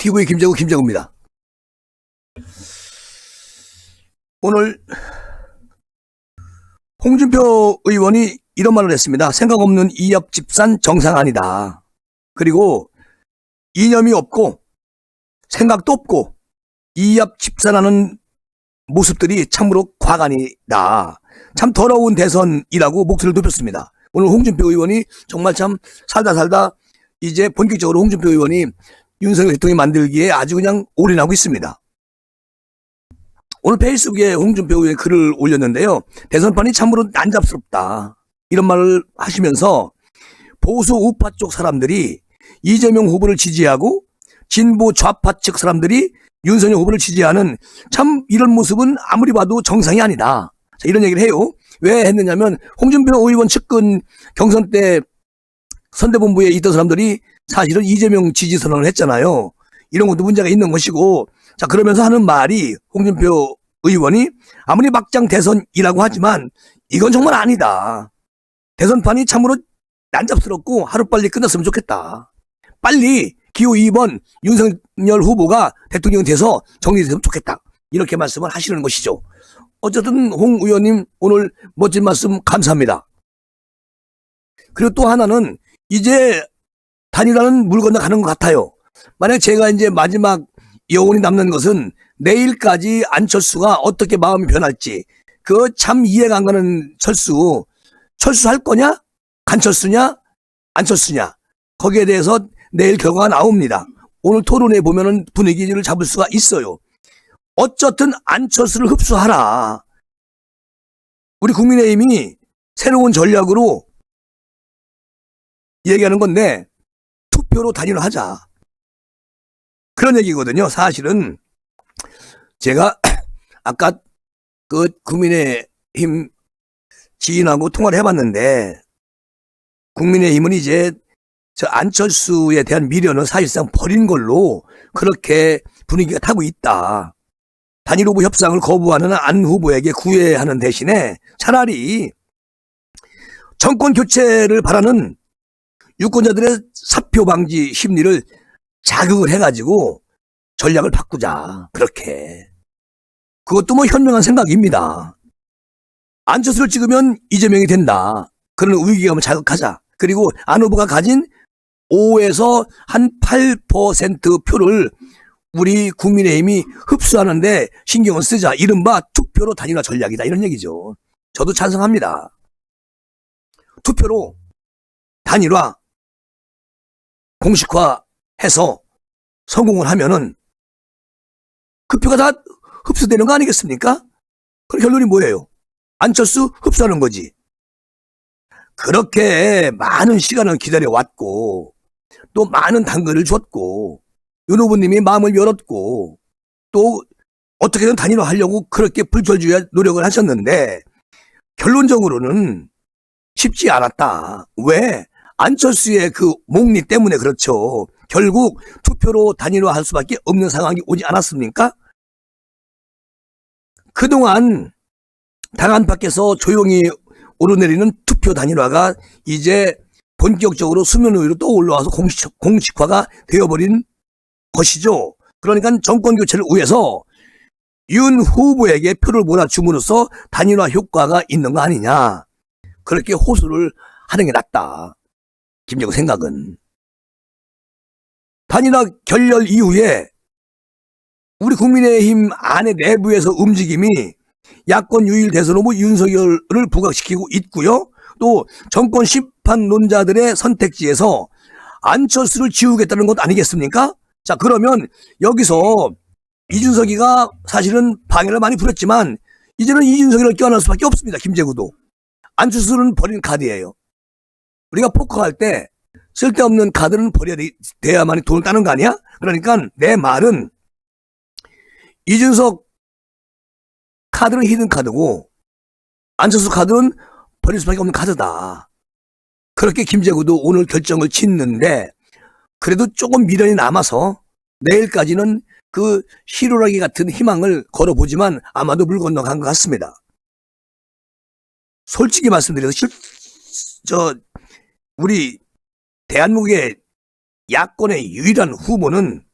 TV 김재구입니다. 오늘 홍준표 의원이 이런 말을 했습니다. 생각 없는 이합 집산 정상 아니다. 그리고 이념이 없고 생각도 없고 이합 집산하는 모습들이 참으로 과간이다. 참 더러운 대선이라고 목소리를 높였습니다. 오늘 홍준표 의원이 정말 참 살다 이제 본격적으로 홍준표 의원이 윤석열 대통령이 만들기에 아주 그냥 올인하고 있습니다. 오늘 페이스북에 홍준표 의원이 글을 올렸는데요. 대선판이 참으로 난잡스럽다. 이런 말을 하시면서 보수 우파 쪽 사람들이 이재명 후보를 지지하고 진보 좌파 측 사람들이 윤석열 후보를 지지하는 참 이런 모습은 아무리 봐도 정상이 아니다. 자, 이런 얘기를 해요. 왜 했느냐면 홍준표 의원 측근 경선 때 선대본부에 있던 사람들이 사실은 이재명 지지 선언을 했잖아요. 이런 것도 문제가 있는 것이고, 자, 그러면서 하는 말이 홍준표 의원이 아무리 막장 대선이라고 하지만 이건 정말 아니다. 대선판이 참으로 난잡스럽고 하루빨리 끝났으면 좋겠다. 빨리 기호 2번 윤석열 후보가 대통령이 돼서 정리됐으면 좋겠다. 이렇게 말씀을 하시는 것이죠. 어쨌든 홍 의원님 오늘 멋진 말씀 감사합니다. 그리고 또 하나는 이제 단일화는 물 건너가는 것 같아요. 만약 제가 이제 마지막 여운이 남는 것은 내일까지 안철수가 어떻게 마음이 변할지, 그 참 이해가 안 가는 철수할 거냐? 간철수냐? 안철수냐? 거기에 대해서 내일 결과가 나옵니다. 오늘 토론회 보면은 분위기를 잡을 수가 있어요. 어쨌든 안철수를 흡수하라. 우리 국민의힘이 새로운 전략으로 얘기하는 건데 투표로 단일화하자. 그런 얘기거든요. 사실은 제가 아까 그 국민의힘 지인하고 통화를 해봤는데 국민의힘은 이제 저 안철수에 대한 미련은 사실상 버린 걸로 그렇게 분위기가 타고 있다. 단일 후보 협상을 거부하는 안 후보에게 구애하는 대신에 차라리 정권 교체를 바라는 유권자들의 사표 방지 심리를 자극을 해가지고 전략을 바꾸자. 그렇게. 그것도 뭐 현명한 생각입니다. 안철수를 찍으면 이재명이 된다. 그런 의기감을 자극하자. 그리고 안 후보가 가진 5에서 한 8% 표를 우리 국민의힘이 흡수하는데 신경을 쓰자. 이른바 투표로 단일화 전략이다. 이런 얘기죠. 저도 찬성합니다. 투표로 단일화 공식화해서 성공을 하면은 그 표가 다 흡수되는 거 아니겠습니까? 그럼 결론이 뭐예요? 안철수 흡수하는 거지. 그렇게 많은 시간을 기다려왔고 또 많은 당근을 줬고 윤 후보님이 마음을 열었고 또 어떻게든 단일화하려고 그렇게 불철주야 노력을 하셨는데 결론적으로는 쉽지 않았다. 왜? 안철수의 그 목리 때문에 그렇죠. 결국 투표로 단일화할 수밖에 없는 상황이 오지 않았습니까? 그동안 당 안팎에서 조용히 오르내리는 투표 단일화가 이제 본격적으로 수면 위로 또 올라와서 공식화가 되어버린 것이죠. 그러니까 정권 교체를 위해서 윤 후보에게 표를 몰아줌으로써 단일화 효과가 있는 거 아니냐. 그렇게 호소를 하는 게 낫다. 김재구 생각은. 단일화 결렬 이후에 우리 국민의힘 안에 내부에서 움직임이 야권 유일 대선 후보 윤석열을 부각시키고 있고요. 또 정권 심판론자들의 선택지에서 안철수를 지우겠다는 것 아니겠습니까? 자, 그러면 여기서 이준석이가 사실은 방해를 많이 부렸지만 이제는 이준석이를 껴안을 수밖에 없습니다. 김재구도. 안철수는 버린 카드예요. 우리가 포커할 때 쓸데없는 카드는 버려야 돼야만이 돈을 따는 거 아니야? 그러니까 내 말은 이준석 카드는 히든 카드고 안철수 카드는 버릴 수밖에 없는 카드다. 그렇게 김재구도 오늘 결정을 짓는데 그래도 조금 미련이 남아서 내일까지는 그 시루라기 같은 희망을 걸어보지만 아마도 물 건너간 것 같습니다. 솔직히 말씀드려서 우리 대한민국의 야권의 유일한 후보는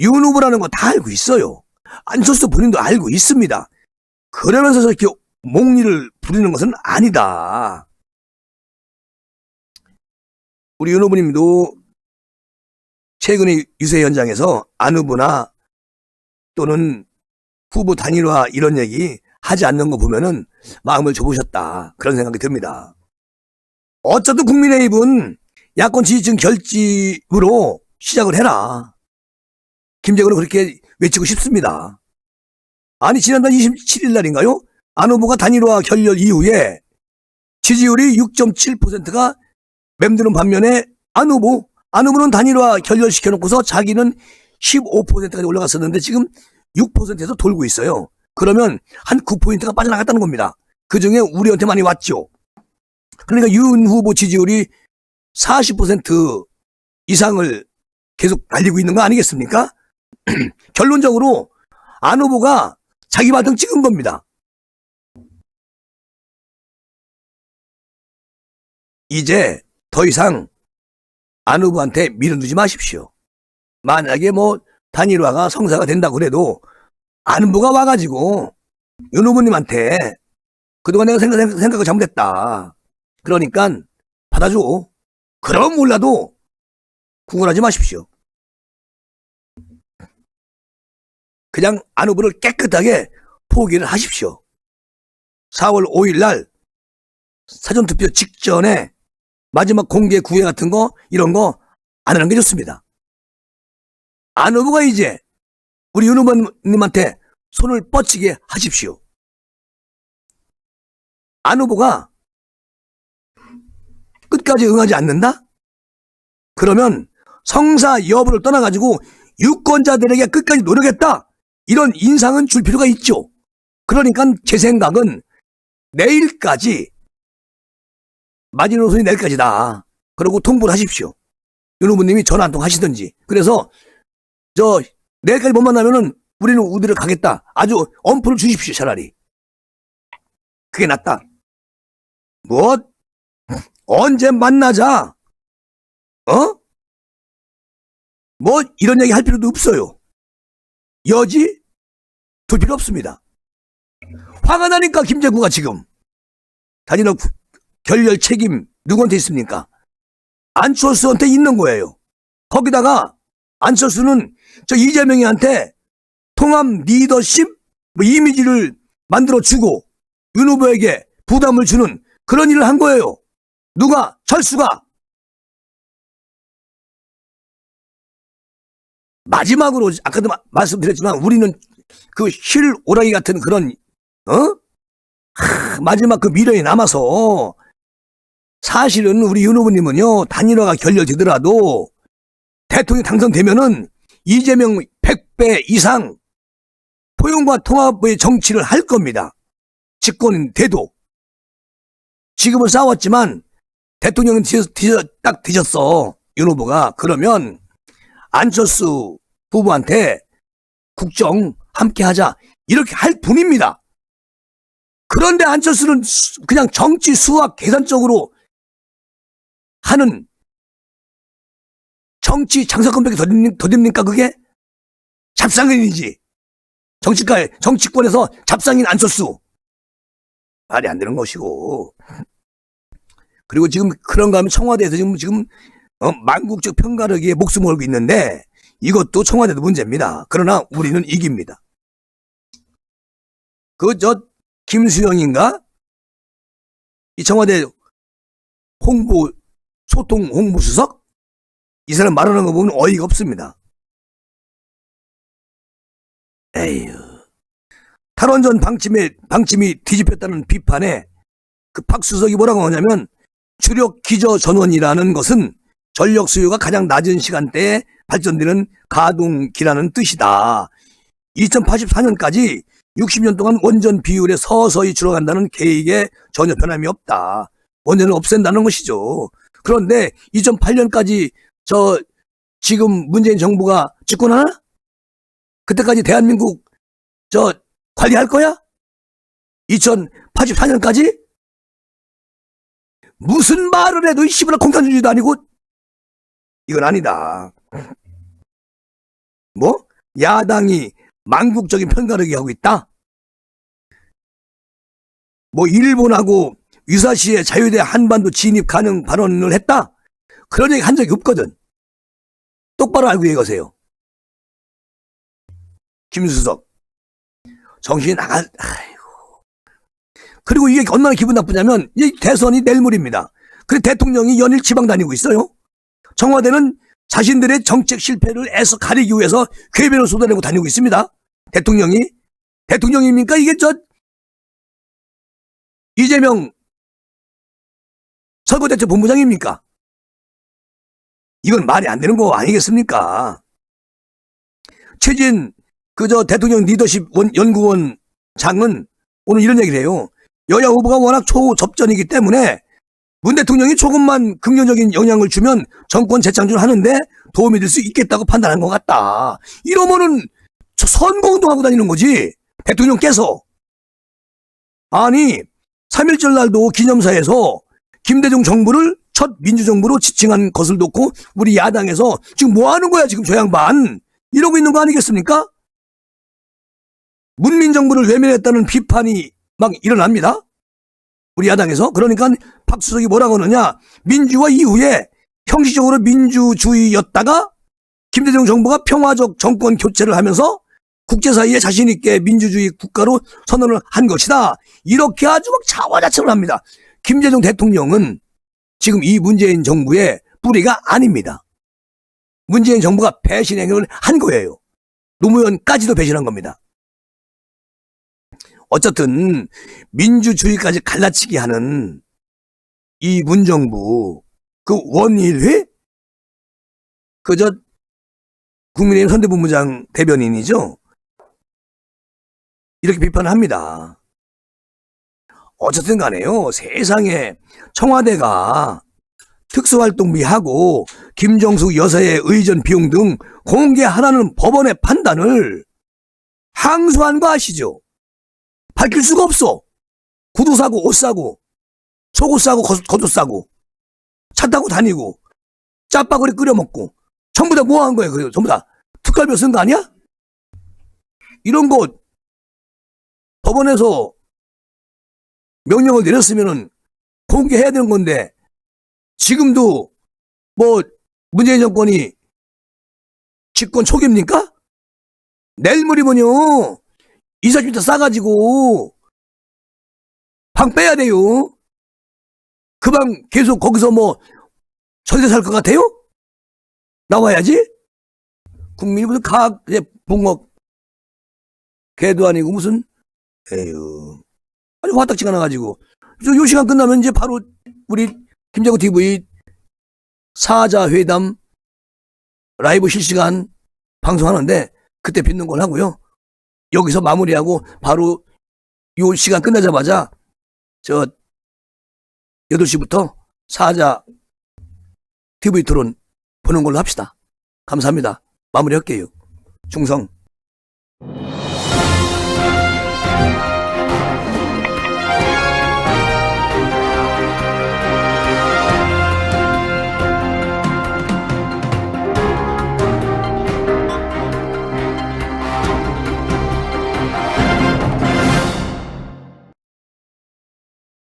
윤 후보라는 거 다 알고 있어요. 안철수 본인도 알고 있습니다. 그러면서 저렇게 몽리를 부리는 것은 아니다. 우리 윤 후보님도 최근의 유세 현장에서 안 후보나 또는 후보 단일화 이런 얘기 하지 않는 거 보면은 마음을 좁으셨다. 그런 생각이 듭니다. 어쨌든 국민의힘은 야권 지지층 결집으로 시작을 해라. 김재근은 그렇게 외치고 싶습니다. 아니 지난달 27일 날인가요? 안 후보가 단일화 결렬 이후에 지지율이 6.7%가 맴드는 반면에 안 후보는 단일화 결렬시켜놓고서 자기는 15%까지 올라갔었는데 지금 6%에서 돌고 있어요. 그러면 한 9포인트가 빠져나갔다는 겁니다. 그중에 우리한테 많이 왔죠. 그러니까 윤 후보 지지율이 40% 이상을 계속 달리고 있는 거 아니겠습니까? 결론적으로 안 후보가 자기 발등 찍은 겁니다. 이제 더 이상 안 후보한테 밀어두지 마십시오. 만약에 뭐 단일화가 성사가 된다고 그래도 안 후보가 와가지고 윤 후보님한테 그동안 내가 생각을 잘못했다. 그러니까 받아줘. 그럼 몰라도 구걸하지 마십시오. 그냥 안 후보를 깨끗하게 포기를 하십시오. 4월 5일 날 사전투표 직전에 마지막 공개 구애 같은 거 이런 거 안 하는 게 좋습니다. 안 후보가 이제 우리 윤 후보님한테 손을 뻗치게 하십시오. 안 후보가 끝까지 응하지 않는다? 그러면 성사 여부를 떠나가지고 유권자들에게 끝까지 노력했다. 이런 인상은 줄 필요가 있죠. 그러니까 제 생각은 내일까지 마지노선이 내일까지다. 그러고 통보를 하십시오. 윤 후보님이 전화 한 통 하시든지. 그래서 내일까지 못 만나면은 우리는 우디를 가겠다. 아주 엄포를 주십시오. 차라리. 그게 낫다. 뭐 언제 만나자. 뭐 이런 얘기 할 필요도 없어요. 여지 둘 필요 없습니다. 화가 나니까 김재구가 지금 단일화 결렬 책임 누구한테 있습니까? 안철수한테 있는 거예요. 거기다가 안철수는 저 이재명이한테 통합 리더십 이미지를 만들어주고 윤 후보에게 부담을 주는 그런 일을 한 거예요. 누가? 철수가. 마지막으로 아까도 말씀드렸지만 우리는 그 실 오라기 같은 그런 마지막 그 미련이 남아서 사실은 우리 윤 후보님은요 단일화가 결렬되더라도 대통령이 당선되면은 이재명 100배 이상 포용과 통합의 정치를 할 겁니다. 집권인 돼도. 지금은 싸웠지만 대통령은 딱 뒤졌어. 윤 후보가. 그러면 안철수 후보한테 국정 함께 하자. 이렇게 할 분입니다. 그런데 안철수는 그냥 정치 수학 계산적으로 하는 정치 장사건밖에 더 됩니까 그게? 잡상인이지. 정치권에서 잡상인 안철수. 말이 안 되는 것이고. 그리고 지금 그런가 하면 청와대에서 지금 만국적 편가르기에 목숨을 걸고 있는데 이것도 청와대도 문제입니다. 그러나 우리는 이깁니다. 김수영인가? 이 청와대 소통 홍보수석? 이 사람 말하는 거 보면 어이가 없습니다. 에휴. 탈원전 방침이 뒤집혔다는 비판에 그 박수석이 뭐라고 하냐면 주력 기저 전원이라는 것은 전력 수요가 가장 낮은 시간대에 발전되는 가동기라는 뜻이다. 2084년까지 60년 동안 원전 비율에 서서히 줄어간다는 계획에 전혀 변함이 없다. 원전을 없앤다는 것이죠. 그런데 2008년까지 지금 문재인 정부가 집권하나? 그때까지 대한민국 관리할 거야? 2084년까지? 무슨 말을 해도 씨부라 공산주의도 아니고 이건 아니다. 뭐? 야당이 망국적인 편가르기 하고 있다? 뭐 일본하고 유사시에 자유대 한반도 진입 가능 발언을 했다? 그런 얘기 한 적이 없거든. 똑바로 알고 얘기하세요. 김수석. 정신이 아이고. 그리고 이게 얼마나 기분 나쁘냐면, 이 대선이 내일모레입니다. 그리고 대통령이 연일 지방 다니고 있어요. 청와대는 자신들의 정책 실패를 애써 가리기 위해서 궤변을 쏟아내고 다니고 있습니다. 대통령입니까? 이게 이재명 선거대책본부장입니까? 이건 말이 안 되는 거 아니겠습니까? 최진 대통령 리더십 연구원 장은 오늘 이런 얘기를 해요. 여야 후보가 워낙 초접전이기 때문에 문 대통령이 조금만 긍정적인 영향을 주면 정권 재창출을 하는데 도움이 될 수 있겠다고 판단한 것 같다. 이러면은 선거운동하고 다니는 거지. 대통령께서. 아니 3.1절 날도 기념사에서 김대중 정부를 첫 민주정부로 지칭한 것을 놓고 우리 야당에서 지금 뭐 하는 거야 지금 저 양반. 이러고 있는 거 아니겠습니까? 문민정부를 외면했다는 비판이 막 일어납니다. 우리 야당에서. 그러니까 박수석이 뭐라고 하느냐. 민주화 이후에 형식적으로 민주주의였다가 김대중 정부가 평화적 정권 교체를 하면서 국제사회에 자신있게 민주주의 국가로 선언을 한 것이다. 이렇게 아주 막 자화자찬을 합니다. 김대중 대통령은 지금 이 문재인 정부의 뿌리가 아닙니다. 문재인 정부가 배신 행위를 한 거예요. 노무현까지도 배신한 겁니다. 어쨌든 민주주의까지 갈라치기 하는 이 문정부 그 원일회 국민의힘 선대본부장 대변인이죠. 이렇게 비판을 합니다. 어쨌든 간에요. 세상에 청와대가 특수활동비하고 김정숙 여사의 의전 비용 등 공개하라는 법원의 판단을 항소한 거 아시죠? 밝힐 수가 없어. 구두 사고 옷 사고 속옷 사고 겉옷 사고 차 타고 다니고 짜파구리 끓여 먹고 전부 다 뭐 한 거예요? 그래요. 전부 다 특활비 쓴 거 아니야? 이런 거 법원에서 명령을 내렸으면은 공개해야 되는 건데 지금도 뭐 문재인 정권이 집권 초기입니까? 내일 모레면요 20m 싸가지고 방 빼야 돼요. 그 방 계속 거기서 뭐 전세 살 것 같아요? 나와야지. 국민이 무슨 붕어 개도 아니고 무슨 에휴 아주 화딱지가 나가지고 요 시간 끝나면 이제 바로 우리 김재구 TV 사자회담 라이브 실시간 방송하는데 그때 빚는 걸 하고요. 여기서 마무리하고 바로 요 시간 끝나자마자 8시부터 사자 TV 토론 보는 걸로 합시다. 감사합니다. 마무리할게요. 충성.